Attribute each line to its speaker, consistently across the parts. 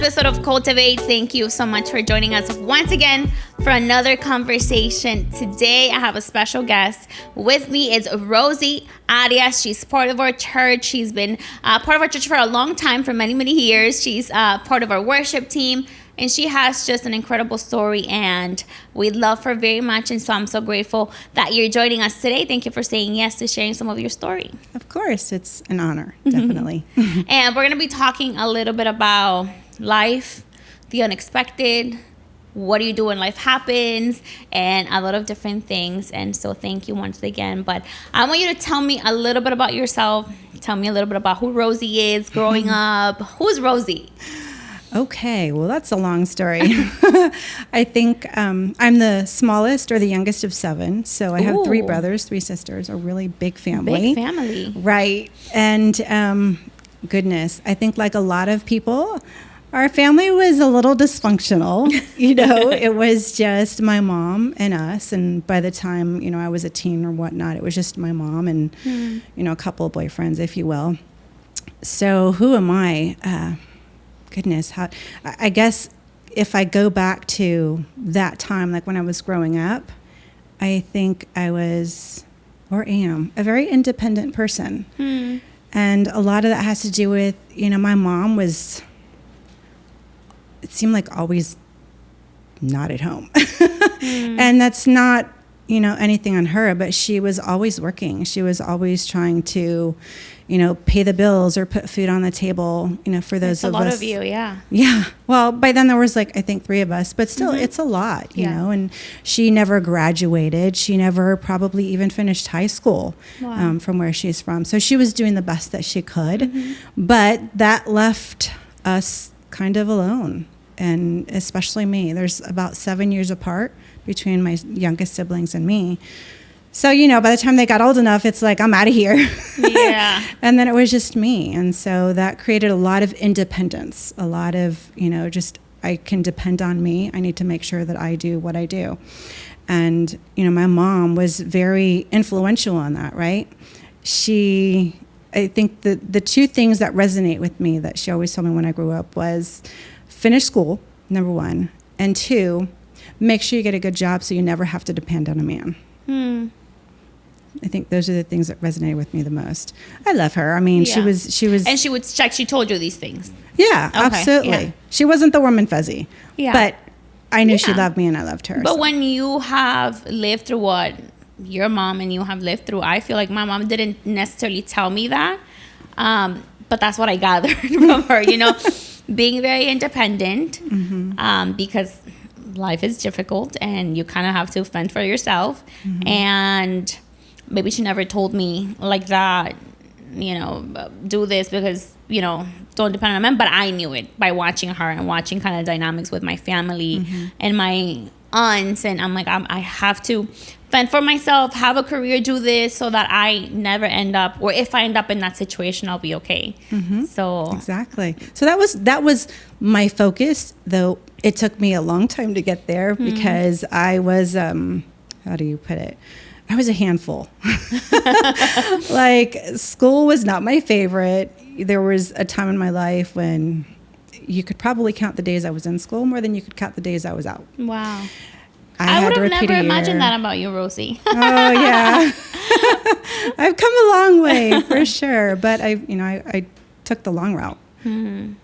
Speaker 1: episode of Cultivate. Thank you so much for joining us once again for another conversation. Today, I have a special guest with me. It's Rosie Arias. She's part of our church. She's been part of our church for a long time, for many, many years. She's part of our worship team. And she has just an incredible story, and we love her very much. And so I'm so grateful that you're joining us today. Thank you for saying yes to sharing some of your story.
Speaker 2: Of course. It's an honor, definitely.
Speaker 1: And we're going to be talking a little bit about life, the unexpected, what do you do when life happens, and a lot of different things. And so thank you once again. But I want you to tell me a little bit about yourself. Tell me a little bit about who Rosie is growing up. Who's Rosie?
Speaker 2: Okay, well, that's a long story. I think I'm the smallest or the youngest of 7. So I have 3 brothers, 3 sisters, a really big family.
Speaker 1: Big family.
Speaker 2: Right. And goodness, I think like a lot of people, our family was a little dysfunctional. It was just my mom and us. And by the time, I was a teen or whatnot, it was just my mom and, a couple of boyfriends, if you will. So who am I? Goodness, I guess if I go back to that time, like when I was growing up, I think I was, or am, a very independent person. And a lot of that has to do with, my mom was, it seemed like always not at home. And that's not, anything on her, but she was always working. She was always trying to, pay the bills or put food on the table, for those of us.
Speaker 1: It's a lot of you, yeah.
Speaker 2: Yeah. Well, by then there was I think 3 of us, but still it's a lot, you know, and she never graduated. She never probably even finished high school from where she's from. So she was doing the best that she could, but that left us kind of alone. And especially me. There's about 7 years apart between my youngest siblings and me. So, by the time they got old enough, it's like, I'm out of here.
Speaker 1: Yeah.
Speaker 2: And then it was just me. And so that created a lot of independence, a lot of, just I can depend on me. I need to make sure that I do what I do. And, my mom was very influential on that, right? I think the 2 things that resonate with me that she always told me when I grew up was finish school, number 1, and 2, make sure you get a good job so you never have to depend on a man. I think those are the things that resonated with me the most. I love her. I mean, she was,
Speaker 1: and she would check. She told you these things.
Speaker 2: Yeah, okay, absolutely. Yeah. She wasn't the warm and fuzzy.
Speaker 1: Yeah,
Speaker 2: but I knew she loved me and I loved her.
Speaker 1: But when you have lived through what your mom and you have lived through, I feel like my mom didn't necessarily tell me that, but that's what I gathered from her. Being very independent, because life is difficult and you kind of have to fend for yourself. And maybe she never told me like that, do this because, don't depend on men. But I knew it by watching her and watching kind of dynamics with my family and my aunts. And I'm like, I have to fend for myself, have a career, do this so that I never end up, or if I end up in that situation, I'll be okay. So
Speaker 2: exactly. So that was my focus, though it took me a long time to get there because I was, how do you put it? I was a handful. Like, school was not my favorite. There was a time in my life when you could probably count the days I was in school more than you could count the days I was out.
Speaker 1: Wow. I would have never imagined that about you, Rosie.
Speaker 2: Oh, yeah. I've come a long way, for sure. But I took the long route. I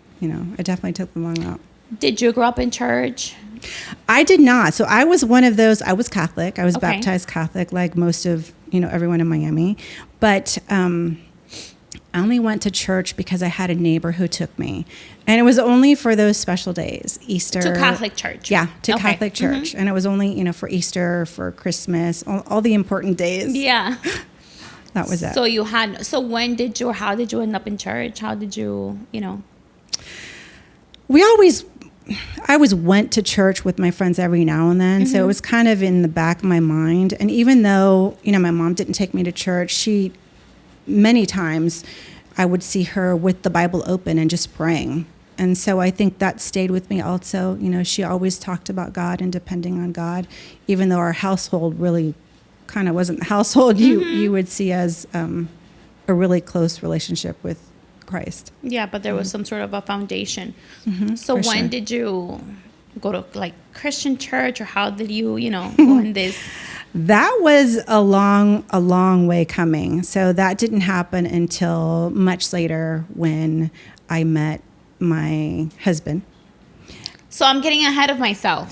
Speaker 2: definitely took the long route.
Speaker 1: Did you grow up in church?
Speaker 2: I did not. So I was one of those. I was Catholic. I was baptized Catholic, like most of everyone in Miami. But I only went to church because I had a neighbor who took me, and it was only for those special days, Easter.
Speaker 1: To Catholic church.
Speaker 2: Yeah, to Catholic church, and it was only for Easter, for Christmas, all the important days.
Speaker 1: Yeah.
Speaker 2: That was it.
Speaker 1: So when did you, or how did you end up in church? How did you,
Speaker 2: I always went to church with my friends every now and then. So it was kind of in the back of my mind. And even though, my mom didn't take me to church, many times I would see her with the Bible open and just praying. And so I think that stayed with me also. She always talked about God and depending on God, even though our household really kind of wasn't the household you would see as a really close relationship with Christ.
Speaker 1: Yeah, but there was some sort of a foundation. So
Speaker 2: for
Speaker 1: when
Speaker 2: sure.
Speaker 1: did you go to like Christian church, or how did you, go in this?
Speaker 2: That was a long way coming. So that didn't happen until much later when I met my husband.
Speaker 1: So I'm getting ahead of myself.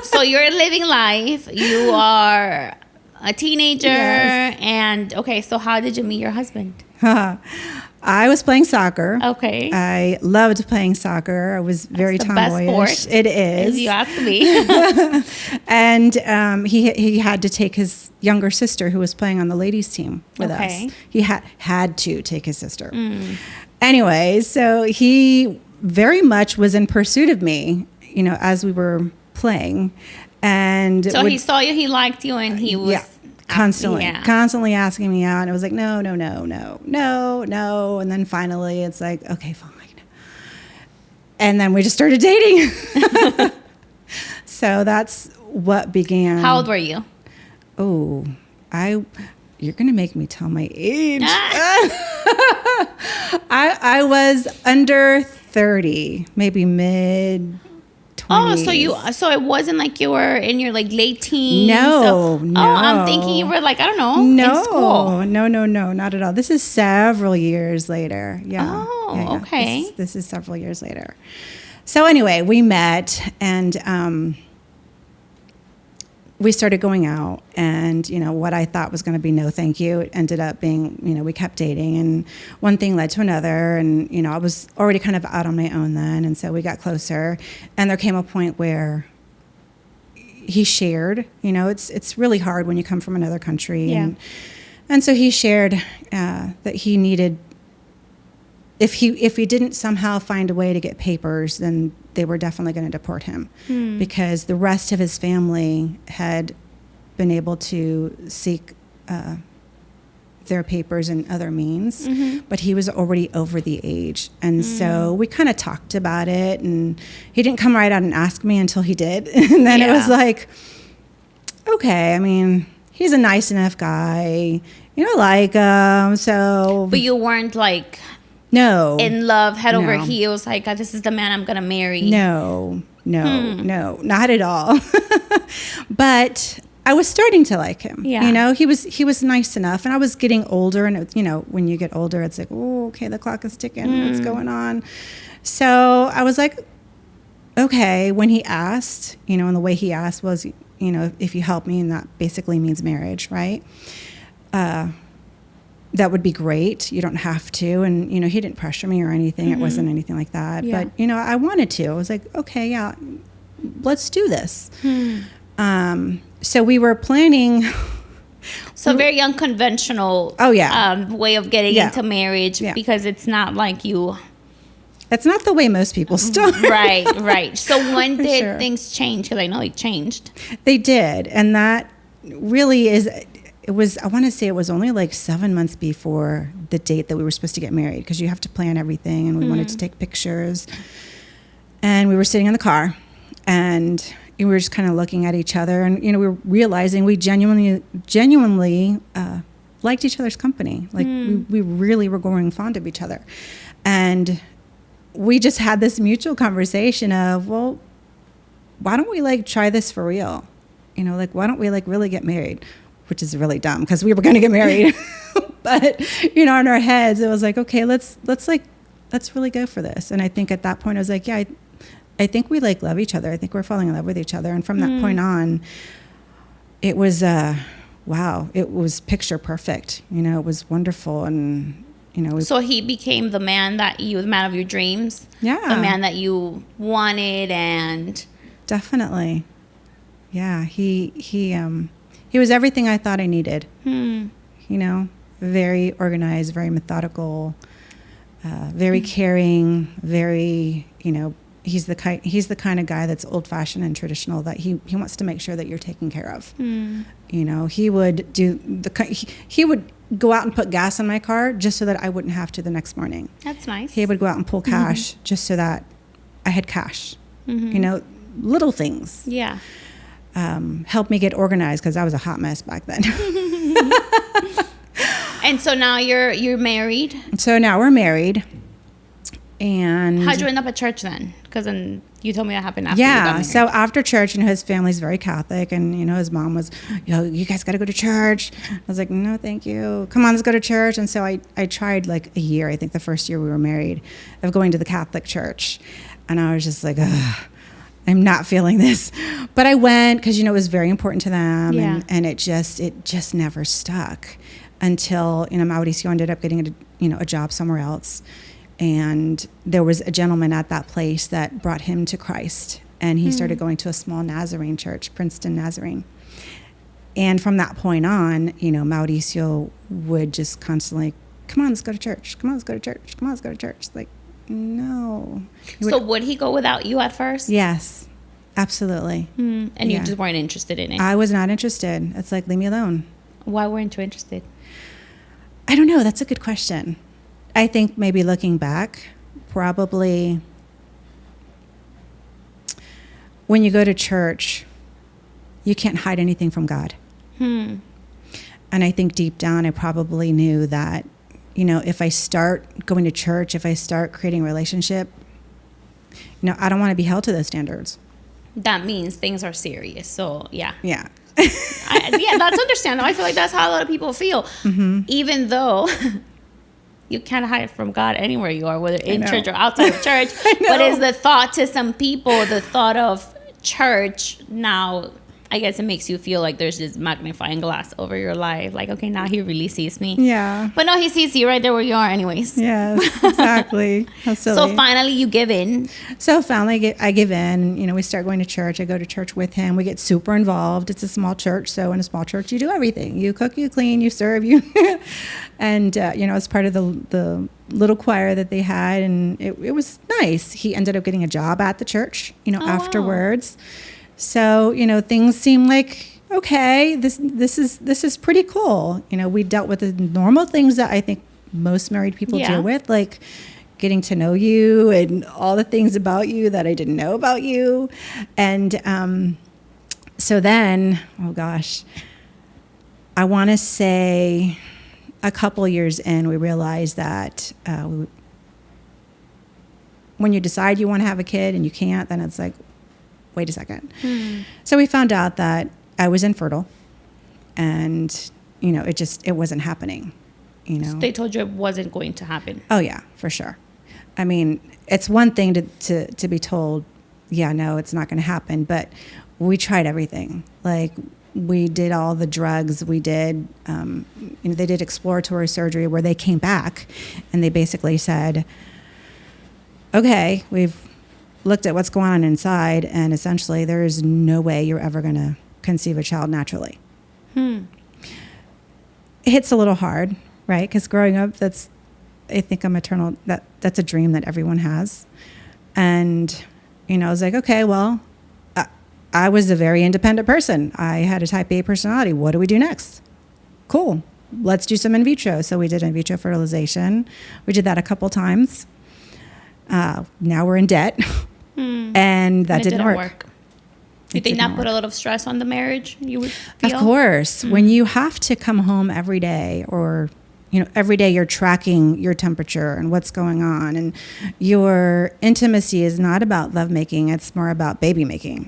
Speaker 1: So you're living life. You are a teenager.
Speaker 2: Yes.
Speaker 1: And okay, so how did you meet your husband?
Speaker 2: I was playing soccer.
Speaker 1: Okay.
Speaker 2: I loved playing soccer. I was very
Speaker 1: the best
Speaker 2: tomboyish.
Speaker 1: sport,
Speaker 2: It
Speaker 1: if
Speaker 2: is.
Speaker 1: you ask me.
Speaker 2: And he had to take his younger sister, who was playing on the ladies' team with
Speaker 1: Okay.
Speaker 2: us. He had to take his sister. Anyway, so he very much was in pursuit of me, as we were playing. And
Speaker 1: So he saw you, he liked you, and he was
Speaker 2: constantly asking me out. And it was like, no. And then finally it's like, okay, fine. And then we just started dating. So that's what began.
Speaker 1: How old were you?
Speaker 2: Oh, you're going to make me tell my age. I was under 30, maybe mid 20s.
Speaker 1: So it wasn't like you were in your like late teens.
Speaker 2: No.
Speaker 1: I'm thinking you were like, I don't know, in school.
Speaker 2: No, not at all. This is several years later. Yeah.
Speaker 1: Oh,
Speaker 2: Yeah.
Speaker 1: okay.
Speaker 2: This is several years later. So anyway, we met and we started going out, and what I thought was going to be no thank you, it ended up being, we kept dating, and one thing led to another, and I was already kind of out on my own then, and so we got closer, and there came a point where he shared, it's really hard when you come from another country,
Speaker 1: Yeah.
Speaker 2: and so he shared that he needed, if he didn't somehow find a way to get papers, then they were definitely going to deport him because the rest of his family had been able to seek their papers in other means, but he was already over the age. And so we kind of talked about it, and he didn't come right out and ask me until he did. And then it was like, okay, I mean, he's a nice enough guy, like him, so.
Speaker 1: But you weren't like
Speaker 2: No.
Speaker 1: in love, head over
Speaker 2: No.
Speaker 1: heels, like, this is the man I'm going to marry.
Speaker 2: No, not at all. But I was starting to like him.
Speaker 1: Yeah.
Speaker 2: He was nice enough, and I was getting older, and when you get older, it's like, oh, okay, the clock is ticking. What's going on? So I was like, okay. When he asked, and the way he asked was, if you help me, and that basically means marriage, right? That would be great. You don't have to. And, he didn't pressure me or anything. It wasn't anything like that.
Speaker 1: Yeah.
Speaker 2: But, I wanted to. I was like, okay, yeah, let's do this. So we were planning.
Speaker 1: So very unconventional way of getting into marriage because it's not like you.
Speaker 2: That's not the way most people start.
Speaker 1: Right. So when did
Speaker 2: sure.
Speaker 1: things change? Because I know it changed.
Speaker 2: They did. And that really is... I want to say it was only like 7 months before the date that we were supposed to get married, because you have to plan everything, and we wanted to take pictures. And we were sitting in the car, and we were just kind of looking at each other, and we were realizing we genuinely liked each other's company. Like we really were growing fond of each other, and we just had this mutual conversation of, well, why don't we like try this for real? Why don't we like really get married? Which is really dumb because we were going to get married. But, in our heads, it was like, okay, let's really go for this. And I think at that point I was like, yeah, I think we like love each other. I think we're falling in love with each other. And from that point on, it was, wow, it was picture perfect. It was wonderful. And,
Speaker 1: So he became the man the man of your dreams.
Speaker 2: Yeah.
Speaker 1: The man that you wanted. And
Speaker 2: definitely. Yeah. He was everything I thought I needed. Very organized, very methodical, very caring, very, he's the kind of guy that's old-fashioned and traditional, that he wants to make sure that you're taken care of. He would he would go out and put gas in my car just so that I wouldn't have to the next morning.
Speaker 1: That's nice.
Speaker 2: He would go out and pull cash just so that I had cash. Little things.
Speaker 1: Yeah.
Speaker 2: Helped me get organized because I was a hot mess back then.
Speaker 1: And so now you're married.
Speaker 2: So now we're married. And
Speaker 1: how'd you end up at church then? Because then you told me that happened after you got married.
Speaker 2: So after church, his family's very Catholic, and his mom was, you guys got to go to church. I was like, no, thank you. Come on, let's go to church. And so I tried like a year, I think the first year we were married, of going to the Catholic church, and I was just like, ugh, I'm not feeling this. But I went because it was very important to them, and it just never stuck until Mauricio ended up getting a job somewhere else. And there was a gentleman at that place that brought him to Christ. And he started going to a small Nazarene church, Princeton Nazarene. And from that point on, Mauricio would just constantly, come on, let's go to church. Come on, let's go to church. Come on, let's go to church. Like, no.
Speaker 1: Would he go without you at first?
Speaker 2: Yes, absolutely.
Speaker 1: And you just weren't interested in it?
Speaker 2: I was not interested. It's like, leave me alone.
Speaker 1: Why weren't you interested?
Speaker 2: I don't know. That's a good question. I think maybe looking back, probably when you go to church, you can't hide anything from God. And I think deep down, I probably knew that, if I start going to church, if I start creating a relationship, I don't want to be held to those standards.
Speaker 1: That means things are serious. So, yeah.
Speaker 2: Yeah.
Speaker 1: That's understandable. I feel like that's how a lot of people feel. Even though you can't hide from God anywhere you are, whether in church or outside of church. But is the thought to some people, the thought of church now, I guess it makes you feel like there's this magnifying glass over your life. Like, okay, now he really sees me.
Speaker 2: Yeah.
Speaker 1: But no, he sees you right there where you are anyways.
Speaker 2: Yes, exactly. How silly.
Speaker 1: So finally you give in.
Speaker 2: So finally I give in. We start going to church. I go to church with him. We get super involved. It's a small church. So in a small church, you do everything. You cook, you clean, you serve, you... And, as part of the little choir that they had. And it was nice. He ended up getting a job at the church, afterwards. Wow. So, things seem like, okay, this is pretty cool. We dealt with the normal things that I think most married people deal with, like getting to know you and all the things about you that I didn't know about you. And so then, oh gosh, I want to say a couple years in, we realized that when you decide you want to have a kid and you can't, then it's like, wait a second. So we found out that I was infertile, and it wasn't happening.
Speaker 1: So they told you it wasn't going to happen.
Speaker 2: Oh yeah, for sure. I mean, it's one thing to be told, yeah, no, it's not going to happen, but we tried everything. Like, we did all the drugs. We did, they did exploratory surgery where they came back and they basically said, okay, we've looked at what's going on inside, and essentially there is no way you're ever going to conceive a child naturally. It hits a little hard, right? Because growing up, I think I'm eternal. That's a dream that everyone has. And, I was like, okay, well, I was a very independent person. I had a type A personality. What do we do next? Cool. Let's do some in vitro. So we did in vitro fertilization. We did that a couple times. Now we're in debt. And that didn't work.
Speaker 1: You think that put a lot of stress on the marriage? You would feel?
Speaker 2: Of course. When you have to come home every day, or every day you're tracking your temperature and what's going on, and your intimacy is not about lovemaking, it's more about baby making.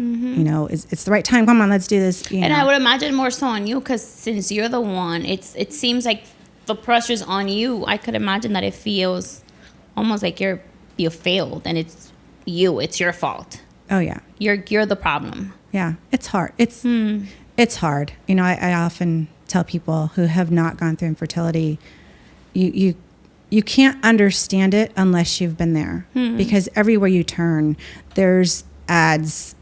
Speaker 2: It's the right time, come on, let's do this.
Speaker 1: And I would imagine more so on you, because since you're the one, it seems like the pressure's on you. I could imagine that it feels almost like you failed, and it's your fault.
Speaker 2: Oh yeah,
Speaker 1: you're the problem.
Speaker 2: Yeah, it's hard. It's hard. I often tell people who have not gone through infertility, you can't understand it unless you've been there. Because everywhere you turn, there's ads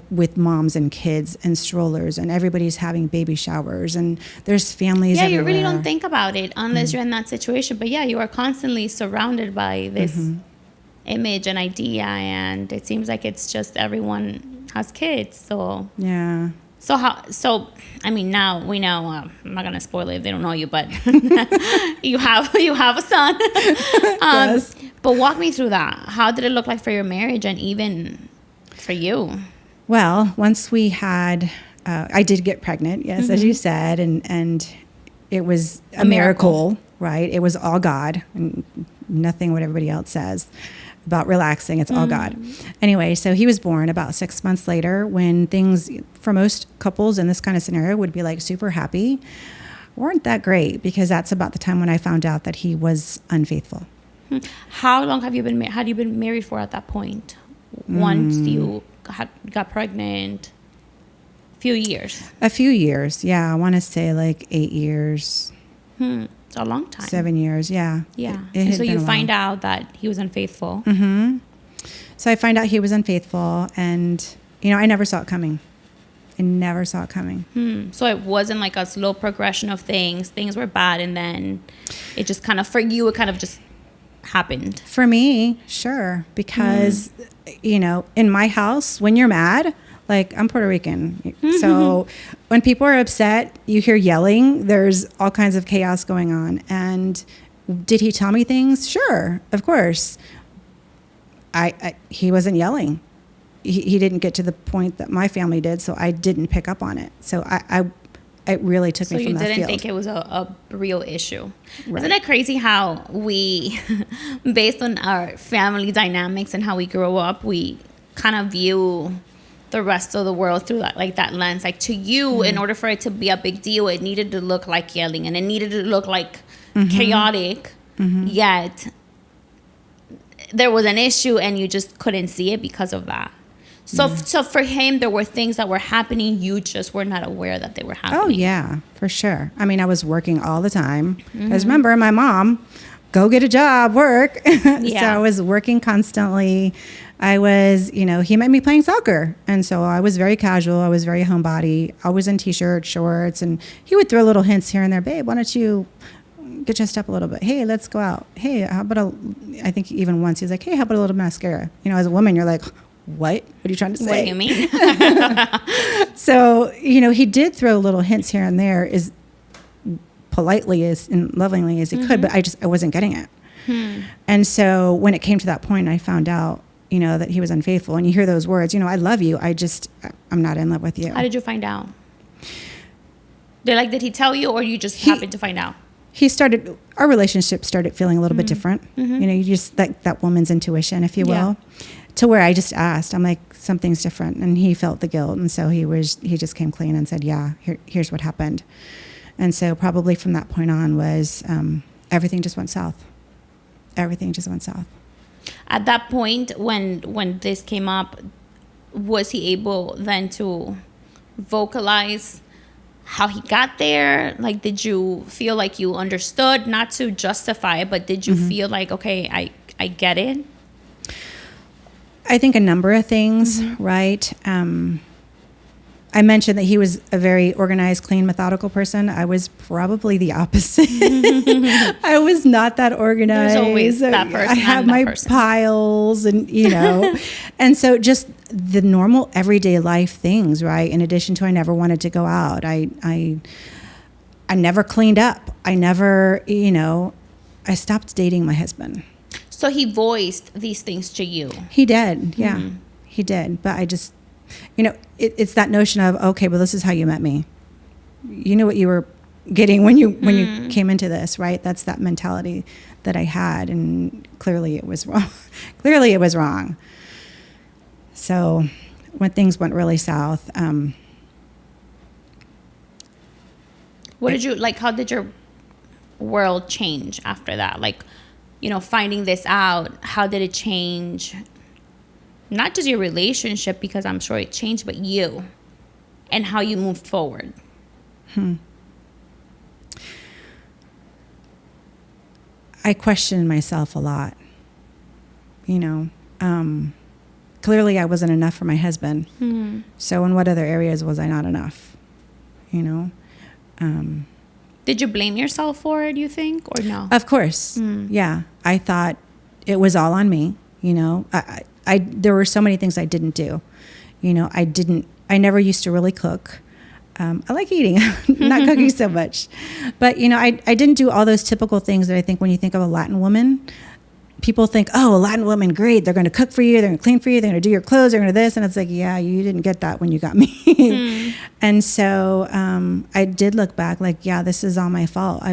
Speaker 2: with moms and kids and strollers, and everybody's having baby showers, and there's families everywhere.
Speaker 1: You really don't think about it unless you're in that situation. But yeah, you are constantly surrounded by this image and idea, and it seems like it's just everyone has kids. So
Speaker 2: yeah.
Speaker 1: So I mean, now we know. I'm not gonna spoil it if they don't know you, but you have a son.
Speaker 2: Yes.
Speaker 1: But walk me through that. How did it look like for your marriage, and even for you?
Speaker 2: Well, once we had, I did get pregnant, yes, as you said, and it was a miracle. right? It was all God, and nothing what everybody else says about relaxing. It's all God. Anyway, so he was born about 6 months later, when things for most couples in this kind of scenario would be like super happy, weren't that great, because that's about the time when I found out that he was unfaithful.
Speaker 1: How long had you been married for at that point? Once you got pregnant? Few years.
Speaker 2: A few years, yeah. I want to say like 8 years.
Speaker 1: It's a long time.
Speaker 2: 7 years, yeah.
Speaker 1: Yeah.
Speaker 2: And
Speaker 1: so you find out that he was unfaithful.
Speaker 2: So I find out he was unfaithful, and I never saw it coming. I never saw it coming.
Speaker 1: So it wasn't like a slow progression of things. Things were bad, and then it just kind of, for you, it kind of just happened.
Speaker 2: For me, sure, because in my house, when you're mad, like, I'm Puerto Rican, so when people are upset, you hear yelling. There's all kinds of chaos going on. And did he tell me things? Sure, of course. He wasn't yelling. He didn't get to the point that my family did, so I didn't pick up on it. So it really took me from that field. So you didn't
Speaker 1: think it was a real issue. Right. Isn't it crazy how we, based on our family dynamics and how we grew up, we kind of view the rest of the world through that lens? Like, to you, in order for it to be a big deal, it needed to look like yelling, and it needed to look like chaotic, yet there was an issue and you just couldn't see it because of that. So for him, there were things that were happening, you just were not aware that they were happening.
Speaker 2: Oh, yeah, for sure. I mean, I was working all the time. Because remember, my mom, go get a job, work. So I was working constantly. I was, he met me playing soccer. And so I was very casual. I was very homebody. I was in T-shirts, shorts. And he would throw little hints here and there. Babe, why don't you get dressed up a little bit? Hey, let's go out. Hey, how about I think even once he's like, hey, how about a little mascara? As a woman, you're like, what are you trying to say?
Speaker 1: What do you mean?
Speaker 2: So, he did throw little hints here and there, as politely and lovingly as he could, but I wasn't getting it. And so when it came to that point, I found out, that he was unfaithful, and you hear those words, I love you. I'm not in love with you.
Speaker 1: How did you find out? Did he tell you, or you just happened to find out?
Speaker 2: Our relationship started feeling a little bit different. You just that woman's intuition, if you will, to where I just asked, I'm like, something's different. And he felt the guilt. And so he just came clean and said, yeah, here's what happened. And so probably from that point on was, everything just went south. Everything just went south.
Speaker 1: At that point, when this came up, was he able then to vocalize how he got there? Like, did you feel like you understood, not to justify it, but did you feel like, okay, I get it?
Speaker 2: I think a number of things, right? I mentioned that he was a very organized, clean, methodical person. I was probably the opposite. I was not that organized.
Speaker 1: There's always that person.
Speaker 2: I had my piles and, and so just the normal everyday life things, right? In addition to, I never wanted to go out. I never cleaned up. I never, I stopped dating my husband.
Speaker 1: So he voiced these things to you?
Speaker 2: He did, yeah. He did. But I just, it's that notion of, okay, well, this is how you met me. You knew what you were getting when you came into this, right? That's that mentality that I had, and clearly it was wrong. Clearly it was wrong. So when things went really south,
Speaker 1: what did you, how did your world change after that? Finding this out, how did it change? Not just your relationship, because I'm sure it changed, but you and how you moved forward.
Speaker 2: I questioned myself a lot. Clearly I wasn't enough for my husband. So in what other areas was I not enough?
Speaker 1: Did you blame yourself for it, you think, or no?
Speaker 2: Of course. Yeah. I thought it was all on me. There were so many things I didn't do. I never used to really cook. I like eating, not cooking so much. But, I didn't do all those typical things that I think when you think of a Latin woman, people think, oh, a Latin woman, great. They're going to cook for you. They're going to clean for you. They're going to do your clothes. They're going to do this. And it's like, yeah, you didn't get that when you got me. And so I did look back like, yeah, this is all my fault.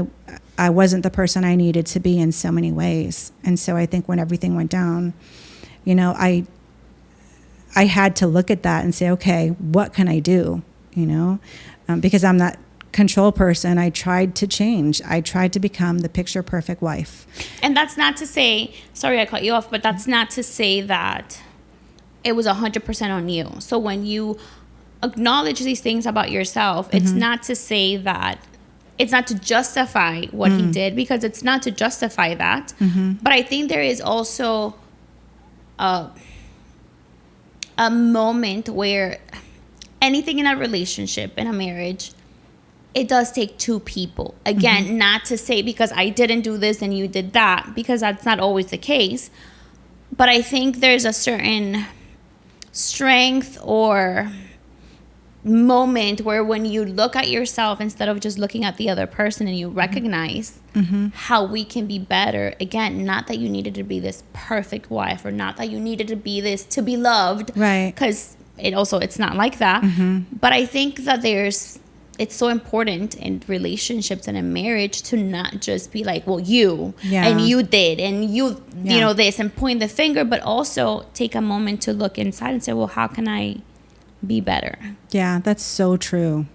Speaker 2: I wasn't the person I needed to be in so many ways. And so I think when everything went down, you know, I had to look at that and say, okay, what can I do? You know, because I'm that control person. I tried to change. I tried to become the picture perfect wife.
Speaker 1: And that's not to say, sorry I cut you off, but that's not to say that it was 100% on you. So when you acknowledge these things about yourself, it's not to say that, it's not to justify what he did, because it's not to justify that. But I think there is also a moment where anything in a relationship, in a marriage, it does take two people. Again, not to say because I didn't do this and you did that, because that's not always the case. But I think there's a certain strength or moment where when you look at yourself instead of just looking at the other person, and you recognize how we can be better. Again, not that you needed to be this perfect wife, or not that you needed to be this to be loved,
Speaker 2: right?
Speaker 1: Because it's not like that. But I think that it's so important in relationships and in marriage to not just be like, well, you and you did and you know this, and point the finger, but also take a moment to look inside and say, well, how can I be better?
Speaker 2: Yeah, that's so true.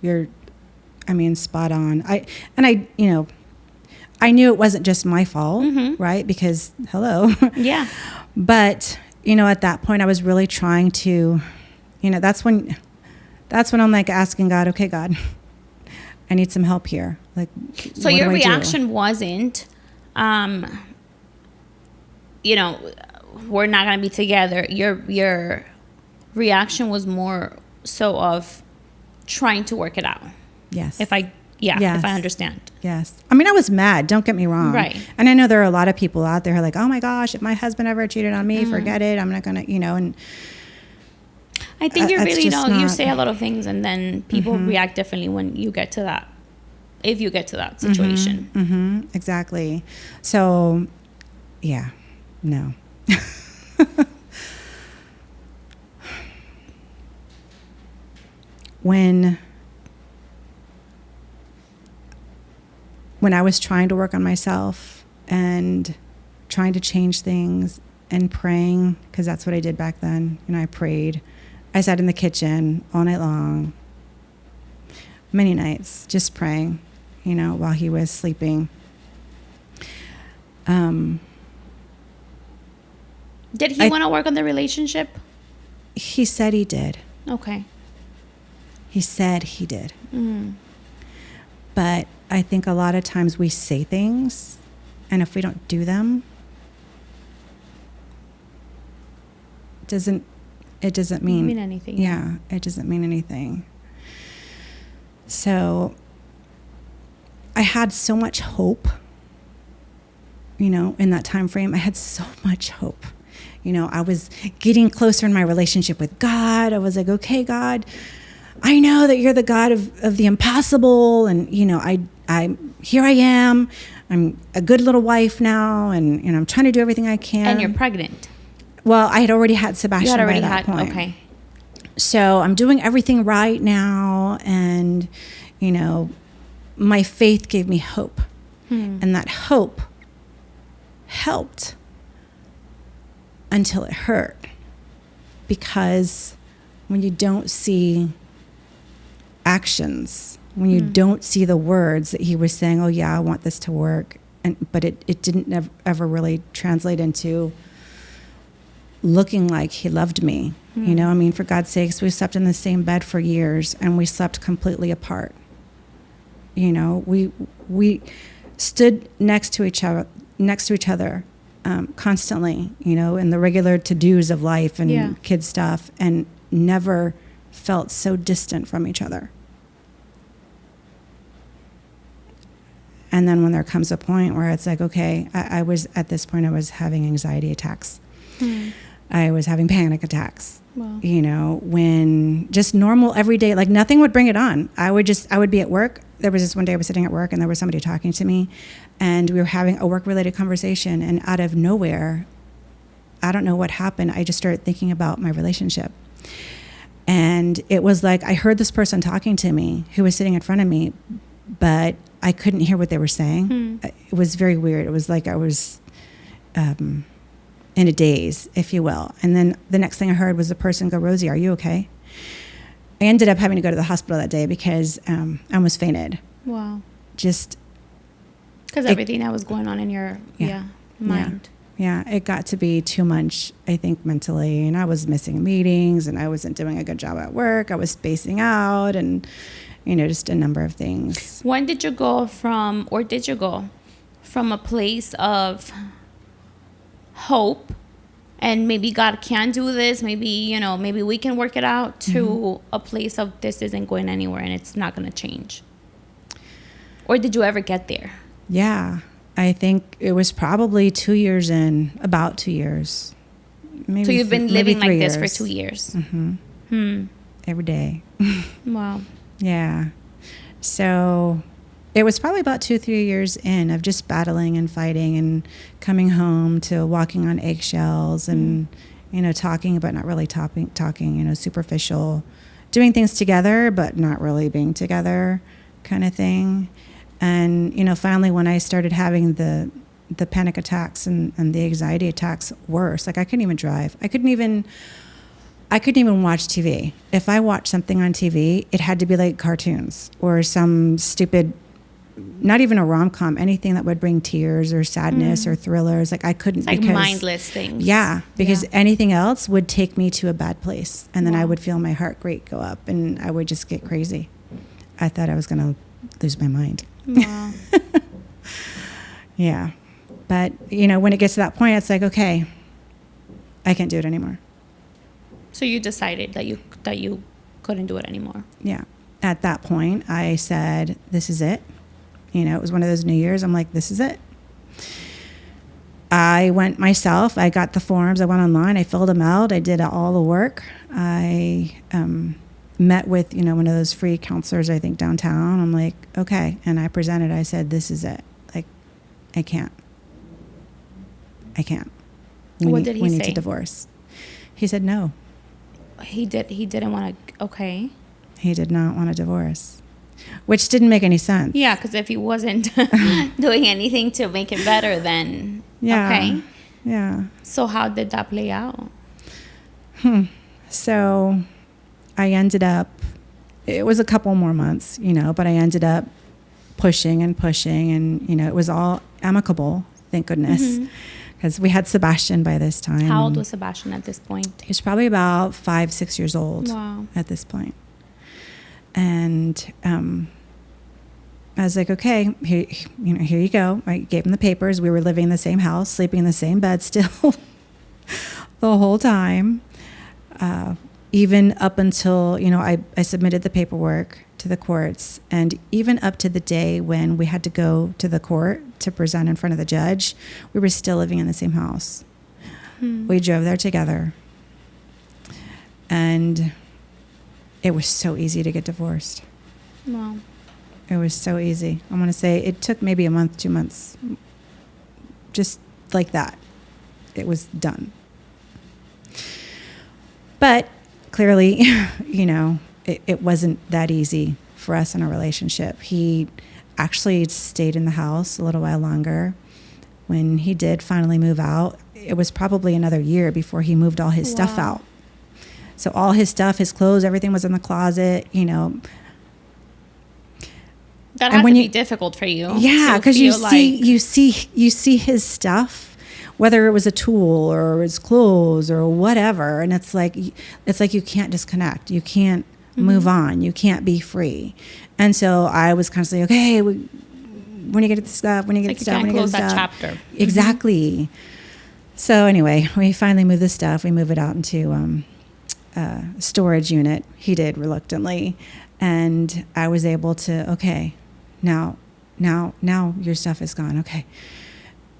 Speaker 2: Spot on. I knew it wasn't just my fault, right? Because hello.
Speaker 1: Yeah.
Speaker 2: But, at that point I was really trying to, that's when I'm like asking God, okay, God, I need some help here. Like,
Speaker 1: so your reaction wasn't, we're not going to be together. Your reaction was more so of trying to work it out.
Speaker 2: Yes.
Speaker 1: If I understand.
Speaker 2: Yes. I was mad. Don't get me wrong.
Speaker 1: Right.
Speaker 2: And I know there are a lot of people out there who are like, oh my gosh, if my husband ever cheated on me, forget it. I'm not going to, and
Speaker 1: I think you really you say a lot of things, and then people react differently when you get to that, if you get to that situation.
Speaker 2: Exactly. So, yeah, no. When I was trying to work on myself and trying to change things and praying, because that's what I did back then, I prayed. I sat in the kitchen all night long, many nights, just praying, while he was sleeping.
Speaker 1: Did he want to work on the relationship?
Speaker 2: He said he did.
Speaker 1: Okay.
Speaker 2: He said he did. But I think a lot of times we say things, and if we don't do them, it doesn't mean
Speaker 1: anything.
Speaker 2: Yeah, it doesn't mean anything. So I had so much hope, in that time frame. I had so much hope. I was getting closer in my relationship with God. I was like, okay, God, I know that you're the God of the impossible. And, I here I am. I'm a good little wife now. And, I'm trying to do everything I can.
Speaker 1: And you're pregnant.
Speaker 2: Well, I had already had Sebastian by that point.
Speaker 1: Okay.
Speaker 2: So I'm doing everything right now. And, my faith gave me hope. And that hope helped until it hurt. Because when you don't see actions, when you don't see the words that he was saying, oh yeah, I want this to work, but it didn't ever really translate into looking like he loved me. For God's sakes, we slept in the same bed for years, and we slept completely apart. We stood next to each other constantly, in the regular to-dos of life and kid stuff, and never felt so distant from each other. And then when there comes a point where it's like, okay, I was having anxiety attacks. I was having panic attacks. Wow. When just normal everyday, like nothing would bring it on. I would be at work. There was this one day I was sitting at work, and there was somebody talking to me, and we were having a work-related conversation, and out of nowhere, I don't know what happened, I just started thinking about my relationship. And it was like I heard this person talking to me who was sitting in front of me, but I couldn't hear what they were saying. It was very weird. It was like I was in a daze, if you will. And then the next thing I heard was the person go, "Rosie, are you okay?" I ended up having to go to the hospital that day because I almost fainted.
Speaker 1: Wow.
Speaker 2: Just
Speaker 1: because everything that was going on in your mind.
Speaker 2: Yeah, it got to be too much, I think, mentally. And I was missing meetings, and I wasn't doing a good job at work. I was spacing out, and, just a number of things.
Speaker 1: When did you go from a place of hope and maybe God can do this, maybe we can work it out, to a place of this isn't going anywhere and it's not going to change? Or did you ever get there?
Speaker 2: Yeah, I think it was probably 2 years in, about 2 years. Maybe
Speaker 1: so you've been living like this for 2 years?
Speaker 2: Every day.
Speaker 1: Wow.
Speaker 2: Yeah. So it was probably about 2 or 3 years in of just battling and fighting and coming home to walking on eggshells and, talking but not really talking, superficial, doing things together but not really being together kind of thing. And, finally when I started having the panic attacks and the anxiety attacks worse, like I couldn't even drive. I couldn't even watch TV. If I watched something on TV, it had to be like cartoons or some stupid, not even a rom-com, anything that would bring tears or sadness or thrillers. Like I couldn't,
Speaker 1: it's like mindless things.
Speaker 2: Yeah, because anything else would take me to a bad place. And then I would feel my heart rate go up and I would just get crazy. I thought I was going to lose my mind.
Speaker 1: Wow.
Speaker 2: Yeah. But, when it gets to that point, it's like, okay, I can't do it anymore.
Speaker 1: So you decided that you couldn't do it anymore.
Speaker 2: Yeah. At that point, I said, this is it. It was one of those New Year's. I'm like, this is it. I went myself. I got the forms. I went online. I filled them out. I did all the work. I met with, one of those free counselors, I think, downtown. I'm like, okay. And I presented. I said, this is it. Like, I can't.
Speaker 1: What did he say?
Speaker 2: We need to divorce. He said no.
Speaker 1: He didn't want to. Okay.
Speaker 2: He did not want a divorce, which didn't make any sense.
Speaker 1: Yeah, because if he wasn't doing anything to make it better, then okay.
Speaker 2: Yeah.
Speaker 1: So how did that play out?
Speaker 2: So I ended up, it was a couple more months, but I ended up pushing and, it was all amicable, thank goodness. Because we had Sebastian by this time.
Speaker 1: How old was Sebastian at this point?
Speaker 2: He was probably about 5-6 years old.
Speaker 1: Wow.
Speaker 2: At this point. And I was like, okay, here you go. I gave him the papers. We were living in the same house, sleeping in the same bed still the whole time. Even up until, I submitted the paperwork to the courts, and even up to the day when we had to go to the court to present in front of the judge, we were still living in the same house. We drove there together, and it was so easy to get divorced.
Speaker 1: Wow.
Speaker 2: It was so easy. I'm going to say it took maybe a month, 2 months, just like that. It was done. But clearly, it wasn't that easy for us in our relationship. He actually stayed in the house a little while longer. When he did finally move out, it was probably another year before he moved all his stuff out. So all his stuff, his clothes, everything was in the closet,
Speaker 1: That had to be difficult for you.
Speaker 2: Yeah, because you see his stuff, whether it was a tool or his clothes or whatever, and it's like you can't disconnect. You can't move on. You can't be free. And so I was constantly, okay, when you get to the stuff, when you get to the stuff, when you get to the stuff.
Speaker 1: That chapter.
Speaker 2: Exactly. So anyway, we finally moved the stuff. We moved it out into storage unit. He did reluctantly, and I was able to, okay, now your stuff is gone. Okay.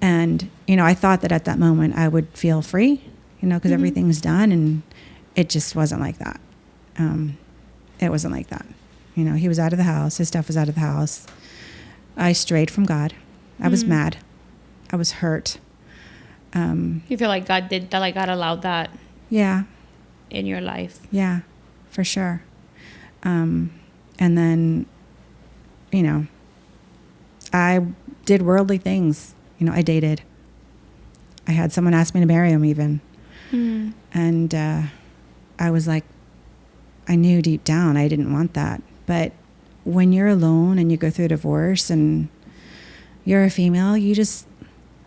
Speaker 2: And, I thought that at that moment I would feel free, because everything's done, and it just wasn't like that. It wasn't like that. He was out of the house. His stuff was out of the house. I strayed from God. I was mad. I was hurt.
Speaker 1: You feel like God did that, like God allowed that?
Speaker 2: Yeah.
Speaker 1: In your life?
Speaker 2: Yeah, for sure. And then, I did worldly things. You know, I dated. I had someone ask me to marry him even. And I was like, I knew deep down I didn't want that. But when you're alone and you go through a divorce and you're a female, you just,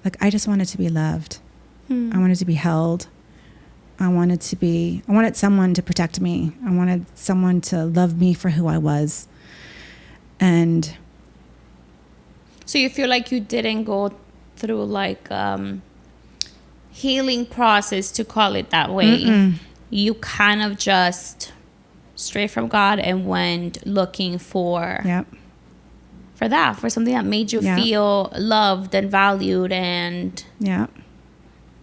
Speaker 2: like, I just wanted to be loved. I wanted to be held. I wanted someone to protect me. I wanted someone to love me for who I was. And
Speaker 1: so you feel like you didn't go through like healing process, to call it that way. You kind of just straight from God and went looking for for something that made you feel loved and valued. And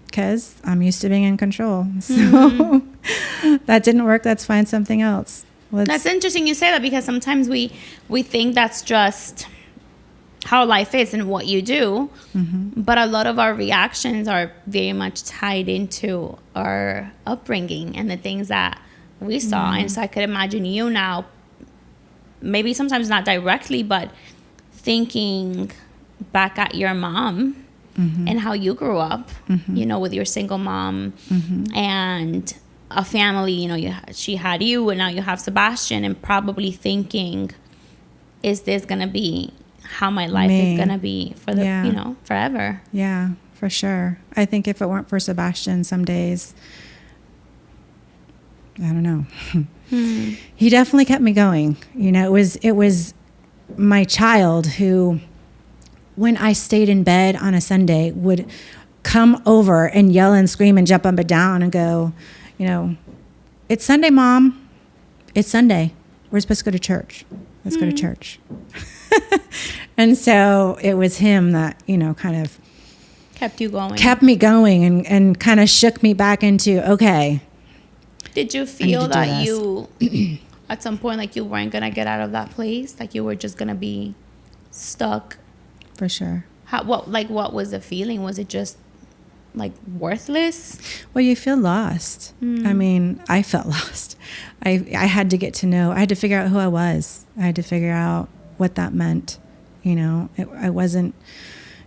Speaker 2: because I'm used to being in control, so that didn't work. Let's find something else.
Speaker 1: That's interesting you say that, because sometimes we think that's just how life is and what you do, but a lot of our reactions are very much tied into our upbringing and the things that we saw. And so I could imagine you now, maybe sometimes not directly, but thinking back at your mom and how you grew up, you know, with your single mom and a family, you know, she had you and now you have Sebastian, and probably thinking, is this going to be how my life is going to be for the, you know, forever?
Speaker 2: Yeah, for sure. I think if it weren't for Sebastian, some days, I don't know. He definitely kept me going. You know, it was my child who, when I stayed in bed on a Sunday, would come over and yell and scream and jump up and down and go, you know, it's Sunday, Mom. It's Sunday. We're supposed to go to church. Let's go to church. And so it was him that, you know, kind of
Speaker 1: kept you going.
Speaker 2: Kept me going and kind of shook me back into, okay.
Speaker 1: Did you feel that you, at some point, like you weren't going to get out of that place? Like you were just going to be stuck?
Speaker 2: For sure.
Speaker 1: What was the feeling? Was it just like worthless?
Speaker 2: Well, you feel lost. I mean, I felt lost. I had to get to know, I had to figure out who I was. I had to figure out what that meant. You know, I wasn't,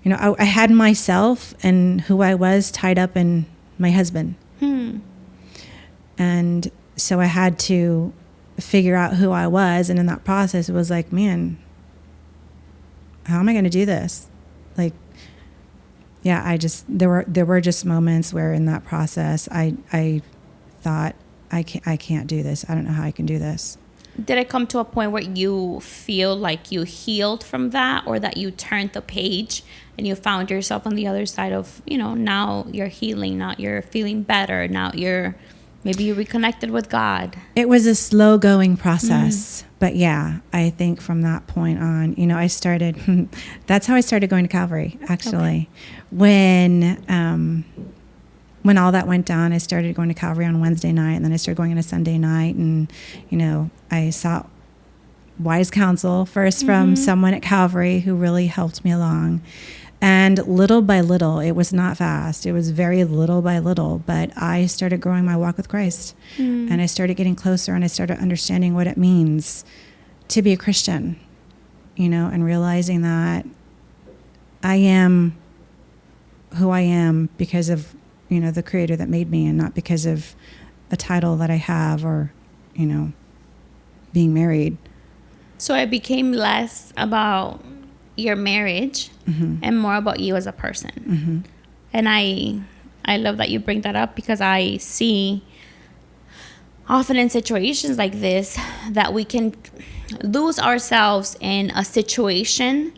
Speaker 2: you know, I had myself and who I was tied up in my husband. And so I had to figure out who I was. And in that process, it was like, man, how am I going to do this? Like, yeah, there were just moments where in that process, I thought, I can't do this. I don't know how I can do this.
Speaker 1: Did it come to a point where you feel like you healed from that, or that you turned the page and you found yourself on the other side of, you know, now you're healing, now you're feeling better, now maybe you reconnected with God? It
Speaker 2: was a slow going process. But yeah, I think from that point on, you know, that's how I started going to Calvary, actually. Okay. When all that went down, I started going to Calvary on Wednesday night, and then I started going on a Sunday night. And, you know, I sought wise counsel first from someone at Calvary who really helped me along. And little by little, it was not fast. It was very little by little, but I started growing my walk with Christ. And I started getting closer, and I started understanding what it means to be a Christian, you know, and realizing that I am who I am because of, you know, the Creator that made me, and not because of a title that I have or, you know, being married.
Speaker 1: So it became less about your marriage and more about you as a person. And I love that you bring that up, because I see often in situations like this that we can lose ourselves in a situation,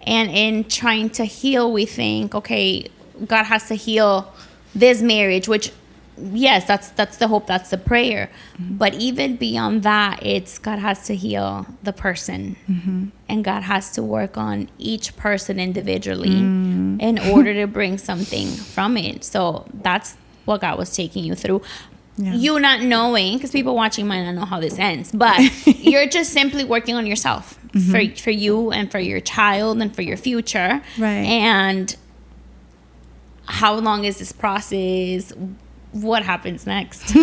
Speaker 1: and in trying to heal, we think, okay, God has to heal this marriage, which, yes, that's the hope, that's the prayer. But even beyond that, it's God has to heal the person, and God has to work on each person individually in order to bring something from it. So that's what God was taking you through. Yeah. You not knowing, because people watching might not know how this ends, but you're just simply working on yourself for you and for your child and for your future.
Speaker 2: Right.
Speaker 1: And how long is this process? What happens next?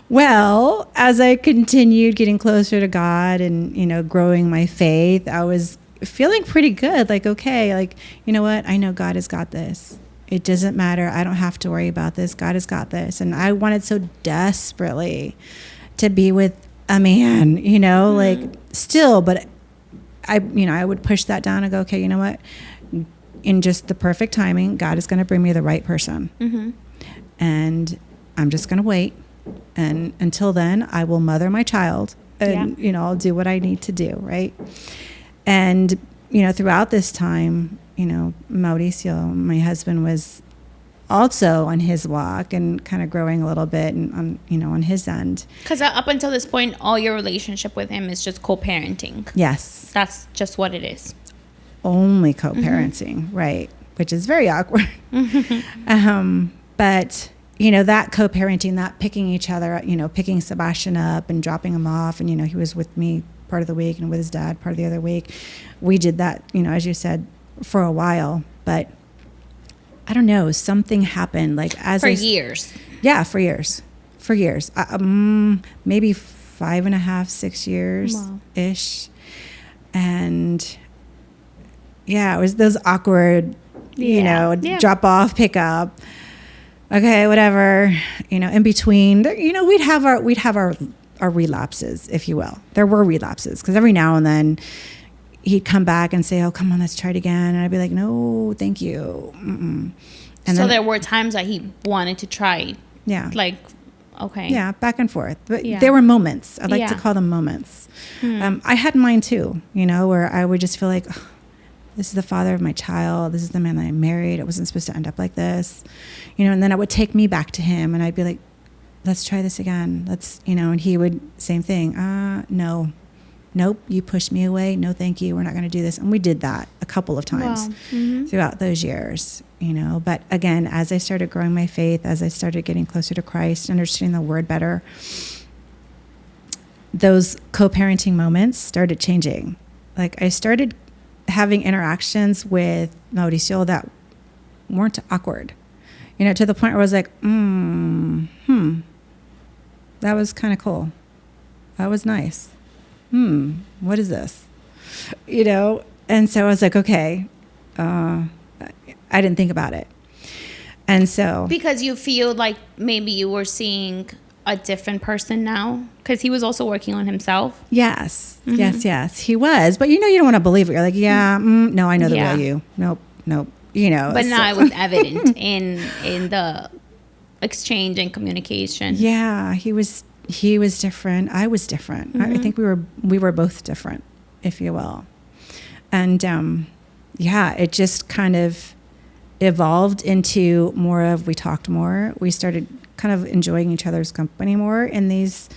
Speaker 2: Well, as I continued getting closer to God and, you know, growing my faith, I was feeling pretty good. Like, okay, like, you know what? I know God has got this. It doesn't matter. I don't have to worry about this. God has got this. And I wanted so desperately to be with a man, like still, but I would push that down and go, okay, you know what? In just the perfect timing, God is going to bring me the right person.
Speaker 1: Mm-hmm.
Speaker 2: And I'm just going to wait. And until then, I will mother my child and, I'll do what I need to do. Right. And, throughout this time, Mauricio, my husband, was also on his walk and kind of growing a little bit and on his end.
Speaker 1: Because up until this point, all your relationship with him is just co-parenting.
Speaker 2: Yes.
Speaker 1: That's just what it is.
Speaker 2: Only co-parenting, right? Which is very awkward. But, that co-parenting, that picking each other, picking Sebastian up and dropping him off. And, he was with me part of the week and with his dad part of the other week. We did that, as you said, for a while. But I don't know, something happened. Like as
Speaker 1: years.
Speaker 2: Yeah, for years. Maybe 5.5, 6 years-ish. Wow. And yeah, it was those awkward, drop off, pick up. Okay, whatever, in between, we'd have our relapses, if you will. There were relapses because every now and then he'd come back and say, oh, come on, let's try it again. And I'd be like, no, thank you. Mm-mm. And
Speaker 1: so there were times that he wanted to try.
Speaker 2: Yeah.
Speaker 1: Like, okay.
Speaker 2: Yeah, back and forth. But there were moments. I like to call them moments. I had mine too, where I would just feel like, oh, this is the father of my child. This is the man that I married. It wasn't supposed to end up like this. And then it would take me back to him and I'd be like, let's try this again. Let's, and he would, same thing. No. Nope, you pushed me away. No, thank you. We're not going to do this. And we did that a couple of times throughout those years, But again, as I started growing my faith, as I started getting closer to Christ, understanding the word better, those co-parenting moments started changing. Like I started having interactions with Mauricio that weren't awkward, to the point where I was like, that was kind of cool. That was nice. What is this? And so I was like, okay, I didn't think about it. And so. Because
Speaker 1: you feel like maybe you were seeing a different person now? Because he was also working on himself?
Speaker 2: Yes. Mm-hmm. Yes, he was. But you don't want to believe it. You're like, no, I know the real you. Nope. But
Speaker 1: now it was evident in the exchange and communication.
Speaker 2: Yeah, he was different. I was different. I think we were both different, if you will. And it just kind of evolved into more of, we talked more. We started kind of enjoying each other's company more in these,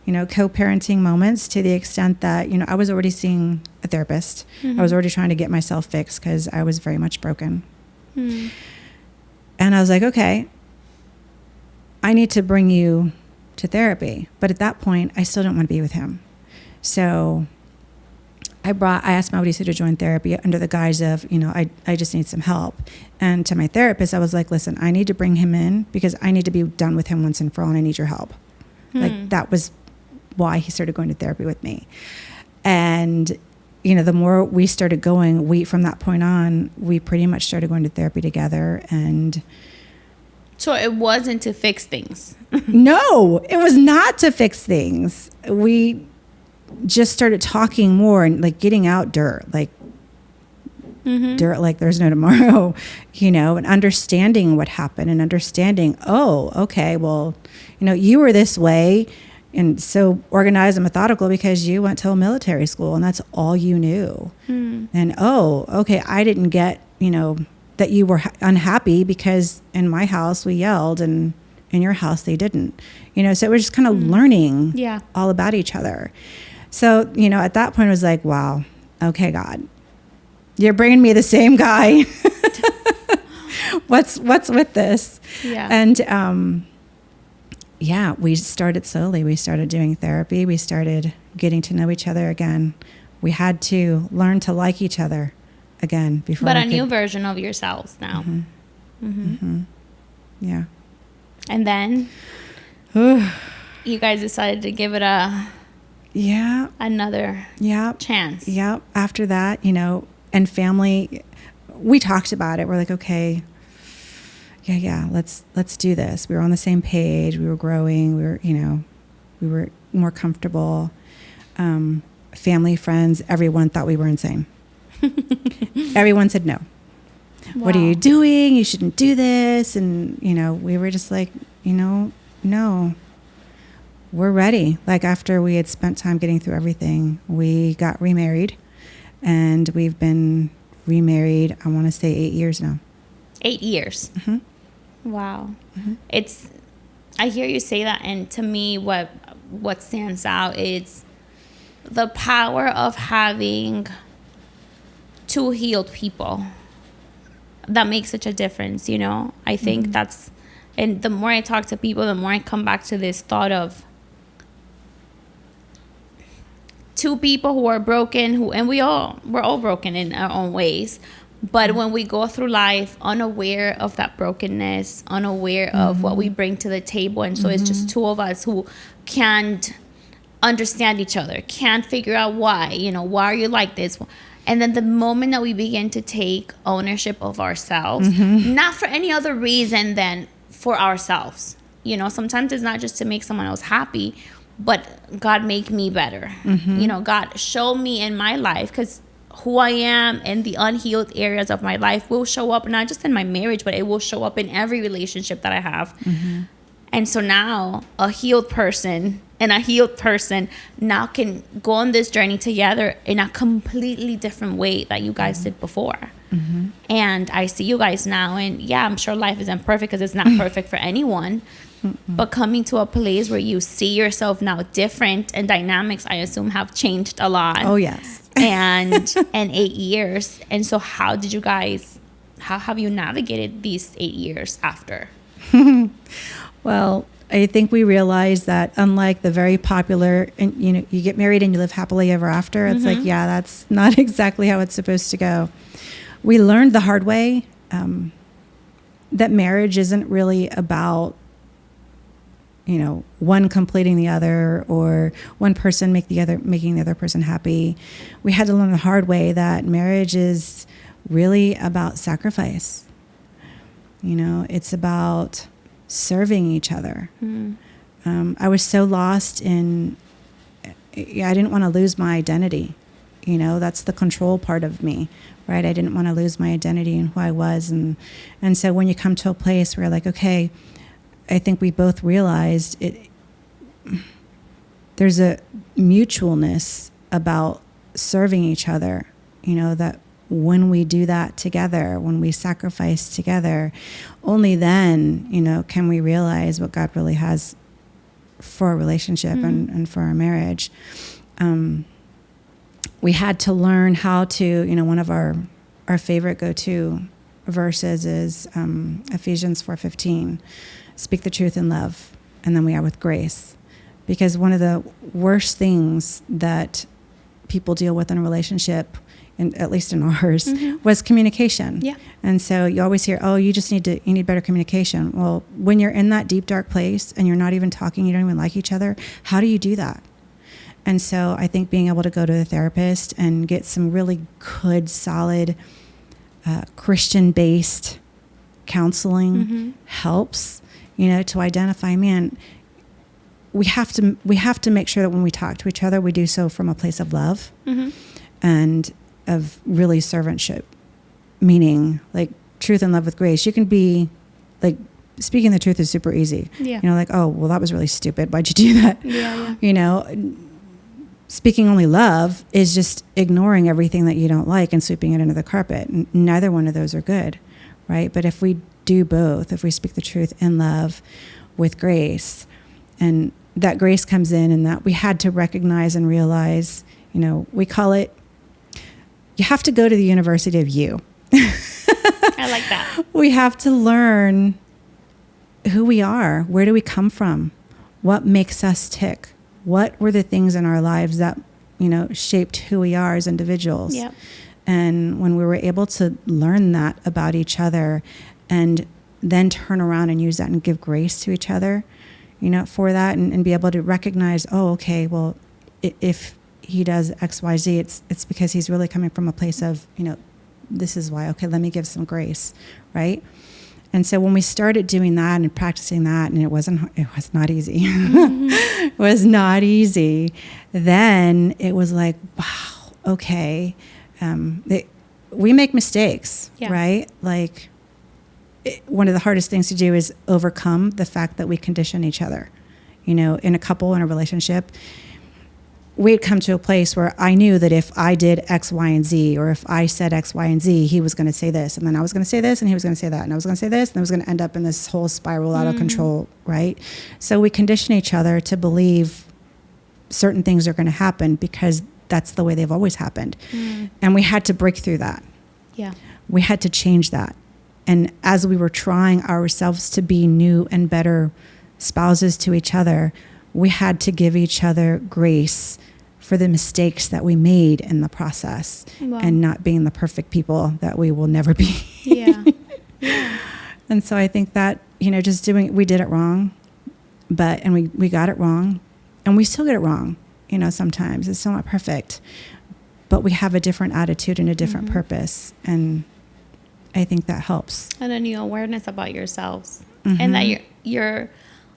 Speaker 2: co-parenting moments, to the extent that, I was already seeing a therapist. I was already trying to get myself fixed because I was very much broken. And I was like, okay, I need to bring you to therapy. But at that point, I still didn't want to be with him. So I asked Mauricio to join therapy under the guise of, I just need some help. And to my therapist, I was like, listen, I need to bring him in because I need to be done with him once and for all, and I need your help. Like that was why he started going to therapy with me. And, the more we started going, from that point on, we pretty much started going to therapy together. And
Speaker 1: so it wasn't to fix things.
Speaker 2: No, it was not to fix things. We just started talking more and like getting out dirt like there's no tomorrow, and understanding what happened and understanding, oh, okay, well, you were this way and so organized and methodical because you went to a military school and that's all you knew. And, oh, okay, I didn't get, that you were unhappy because in my house we yelled and in your house they didn't, so we're just kind of learning all about each other. So, at that point it was like, wow, okay, God, you're bringing me the same guy. What's with this?
Speaker 1: Yeah.
Speaker 2: And, we started slowly. We started doing therapy. We started getting to know each other again. We had to learn to like each other again before.
Speaker 1: But new version of yourselves now.
Speaker 2: Yeah.
Speaker 1: And then you guys decided to give it a
Speaker 2: Yeah.
Speaker 1: another
Speaker 2: Yeah.
Speaker 1: chance.
Speaker 2: Yeah. After that, and family, we talked about it. We're like, okay, yeah, let's do this. We were on the same page. We were growing. We were more comfortable. Family, friends, everyone thought we were insane. Everyone said no.
Speaker 1: Wow.
Speaker 2: What are you doing? You shouldn't do this. And, we were just like, no, we're ready. Like after we had spent time getting through everything, we got remarried, and we've been remarried, I want to say 8 years now.
Speaker 1: 8 years.
Speaker 2: Mm-hmm.
Speaker 1: Wow.
Speaker 2: Mm-hmm.
Speaker 1: I hear you say that, and to me what stands out is the power of having two healed people. That makes such a difference, I think
Speaker 2: Mm-hmm.
Speaker 1: that's, and the more I talk to people, the more I come back to this thought of two people who are broken, and we're all broken in our own ways. But when we go through life unaware of that brokenness, unaware of what we bring to the table, and so it's just two of us who can't understand each other, can't figure out why are you like this? And then the moment that we begin to take ownership of ourselves, not for any other reason than for ourselves, sometimes it's not just to make someone else happy, but God, make me better. God, show me in my life, because who I am and the unhealed areas of my life will show up not just in my marriage, but it will show up in every relationship that I have. And so now a healed person and a healed person now can go on this journey together in a completely different way that you guys did before. And I see you guys now, and yeah, I'm sure life isn't perfect, because it's not perfect for anyone. But coming to a place where you see yourself now different, and dynamics, I assume, have changed a lot.
Speaker 2: Oh, yes.
Speaker 1: and 8 years. And so how have you navigated these 8 years after?
Speaker 2: Well, I think we realized that unlike the very popular, and you get married and you live happily ever after, it's like, yeah, that's not exactly how it's supposed to go. We learned the hard way that marriage isn't really about one completing the other, or one person making the other person happy. We had to learn the hard way that marriage is really about sacrifice. It's about serving each other. I was so lost I didn't want to lose my identity. That's the control part of me, right? I didn't want to lose my identity and who I was. And so when you come to a place where like, okay, I think we both realized there's a mutualness about serving each other, that when we do that together, when we sacrifice together, only then, can we realize what God really has for our relationship and for our marriage. We had to learn how to, one of our favorite go-to verses is Ephesians 4:15. Speak the truth in love, and then we add with grace. Because one of the worst things that people deal with in a relationship, and at least in ours, was communication.
Speaker 1: Yeah.
Speaker 2: And so you always hear, oh, you need better communication. Well, when you're in that deep, dark place and you're not even talking, you don't even like each other, how do you do that? And so I think being able to go to a therapist and get some really good, solid, Christian-based counseling helps, to identify, man, we have to make sure that when we talk to each other, we do so from a place of love and of really servantship, meaning like truth and love with grace. You can be like, speaking the truth is super easy.
Speaker 1: Yeah.
Speaker 2: Like, oh, well, that was really stupid. Why'd you do that?
Speaker 1: Yeah.
Speaker 2: Speaking only love is just ignoring everything that you don't like and sweeping it under the carpet. Neither one of those are good, right? But if we do both, if we speak the truth in love with grace, and that grace comes in, that we had to recognize and realize, we call it, you have to go to the University of You.
Speaker 1: I like that.
Speaker 2: We have to learn who we are. Where do we come from? What makes us tick? What were the things in our lives that, shaped who we are as individuals?
Speaker 1: Yep.
Speaker 2: And when we were able to learn that about each other and then turn around and use that and give grace to each other, for that, and be able to recognize, oh, okay, well, if he does X, Y, Z, it's because he's really coming from a place of, this is why, okay, let me give some grace, right? And so when we started doing that and practicing that, and it was not easy. It was not easy. Then it was like, wow, okay. We make mistakes, right? Like one of the hardest things to do is overcome the fact that we condition each other. In a couple, in a relationship, we'd come to a place where I knew that if I did X, Y, and Z, or if I said X, Y, and Z, he was going to say this, and then I was going to say this, and he was going to say that, and I was going to say this, and I was going to end up in this whole spiral out of control, right? So we condition each other to believe certain things are going to happen because that's the way they've always happened. And we had to break through that.
Speaker 1: Yeah.
Speaker 2: We had to change that. And as we were trying ourselves to be new and better spouses to each other, we had to give each other grace for the mistakes that we made in the process. Wow. And not being the perfect people that we will never be.
Speaker 1: Yeah.
Speaker 2: And so I think that, we did it wrong, and we got it wrong, and we still get it wrong. Sometimes it's still not perfect, but we have a different attitude and a different purpose. And I think that helps. And
Speaker 1: a new awareness about yourselves, and that you're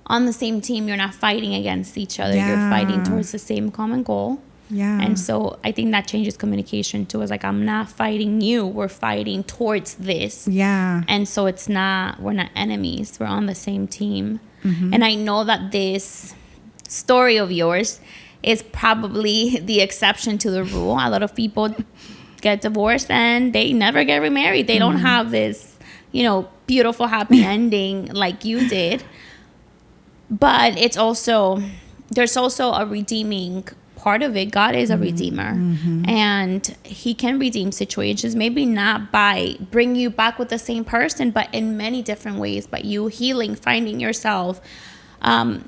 Speaker 1: on the same team. You're not fighting against each other. Yeah. You're fighting towards the same common goal. Yeah. And so I think that changes communication too. It's like, I'm not fighting you. We're fighting towards this. Yeah. And so we're not enemies. We're on the same team. And I know that this story of yours is probably the exception to the rule. A lot of people get divorced and they never get remarried. They don't have this, beautiful, happy ending like you did. But there's also a redeeming part of it. God is a redeemer, and he can redeem situations, maybe not by bringing you back with the same person, but in many different ways, but you healing, finding yourself. I'll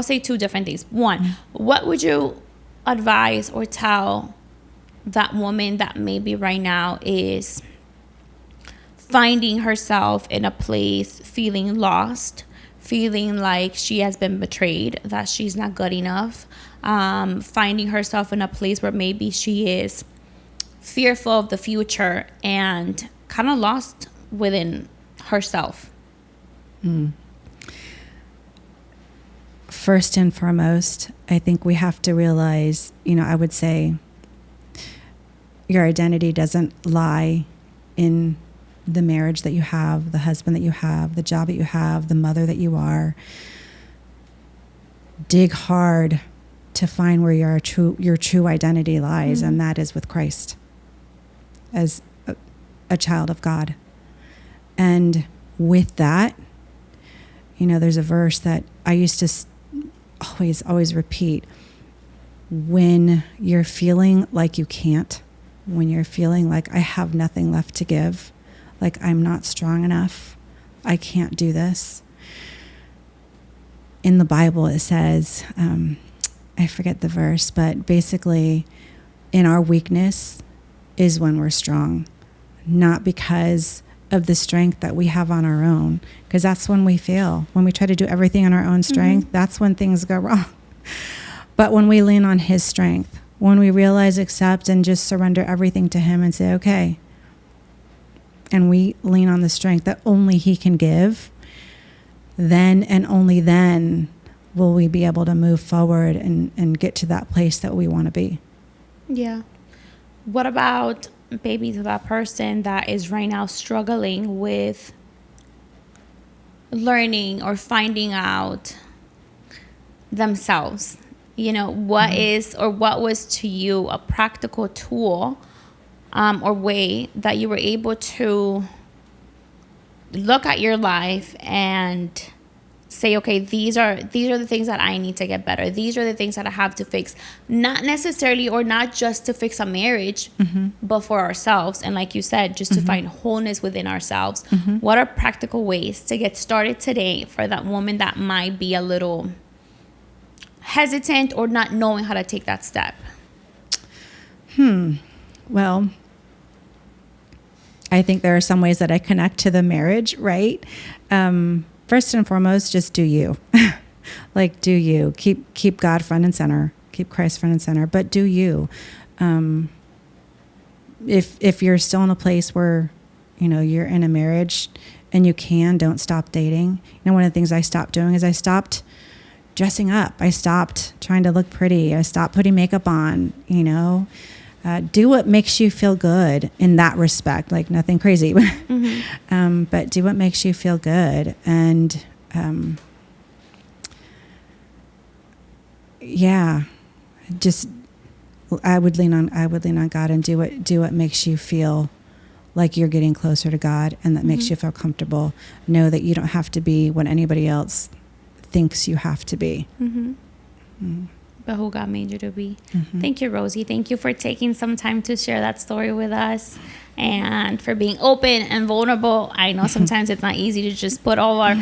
Speaker 1: say two different things. One, what would you advise or tell that woman that maybe right now is finding herself in a place feeling lost, feeling like she has been betrayed, that she's not good enough, finding herself in a place where maybe she is fearful of the future and kind of lost within herself?
Speaker 2: First and foremost, I think we have to realize, I would say your identity doesn't lie in the marriage that you have, the husband that you have, the job that you have, the mother that you are. Dig hard to find where your true identity lies, and that is with Christ as a child of God. And with that, there's a verse that I used to always repeat. When you're feeling like you can't, when you're feeling like I have nothing left to give, like I'm not strong enough, I can't do this. In the Bible it says, I forget the verse, but basically in our weakness is when we're strong, not because of the strength that we have on our own, because that's when we fail. When we try to do everything on our own strength, that's when things go wrong. But when we lean on his strength, when we realize, accept, and just surrender everything to him and say, okay, and we lean on the strength that only he can give, then and only then will we be able to move forward and get to that place that we want to be.
Speaker 1: Yeah. What about maybe to that person that is right now struggling with learning or finding out themselves? What is, or what was to you a practical tool or way that you were able to look at your life and say, okay, these are the things that I need to get better. These are the things that I have to fix. Not necessarily, or not just to fix a marriage, but for ourselves. And like you said, just to find wholeness within ourselves. What are practical ways to get started today for that woman that might be a little hesitant or not knowing how to take that step?
Speaker 2: Well, I think there are some ways that I connect to the marriage, right? First and foremost, just do you. Like, do you keep God front and center, keep Christ front and center, but do you? If you're still in a place where, you're in a marriage and don't stop dating. One of the things I stopped doing is I stopped dressing up. I stopped trying to look pretty. I stopped putting makeup on, do what makes you feel good in that respect, like nothing crazy, but do what makes you feel good. And, just, I would lean on God and do what makes you feel like you're getting closer to God, and that makes you feel comfortable. Know that you don't have to be what anybody else thinks you have to be.
Speaker 1: But who God made you to be. Thank you, Rosie. Thank you for taking some time to share that story with us and for being open and vulnerable. I know sometimes it's not easy to just put all our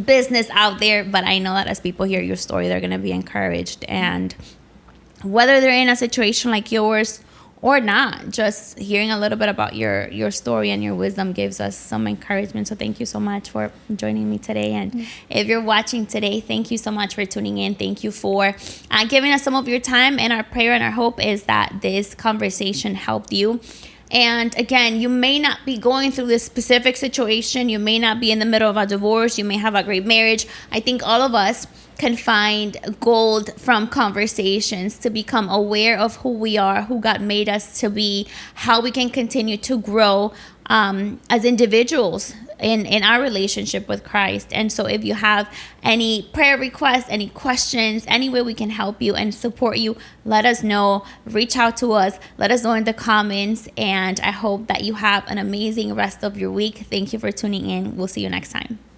Speaker 1: business out there, but I know that as people hear your story, they're going to be encouraged. And whether they're in a situation like yours or not, just hearing a little bit about your story and your wisdom gives us some encouragement. So thank you so much for joining me today. And if you're watching today, thank you so much for tuning in. Thank you for giving us some of your time. And our prayer and our hope is that this conversation helped you. And again, you may not be going through this specific situation. You may not be in the middle of a divorce. You may have a great marriage. I think all of us can find gold from conversations to become aware of who we are, who God made us to be, how we can continue to grow as individuals in our relationship with Christ. And so if you have any prayer requests, any questions, any way we can help you and support you, let us know. Reach out to us. Let us know in the comments. And I hope that you have an amazing rest of your week. Thank you for tuning in. We'll see you next time.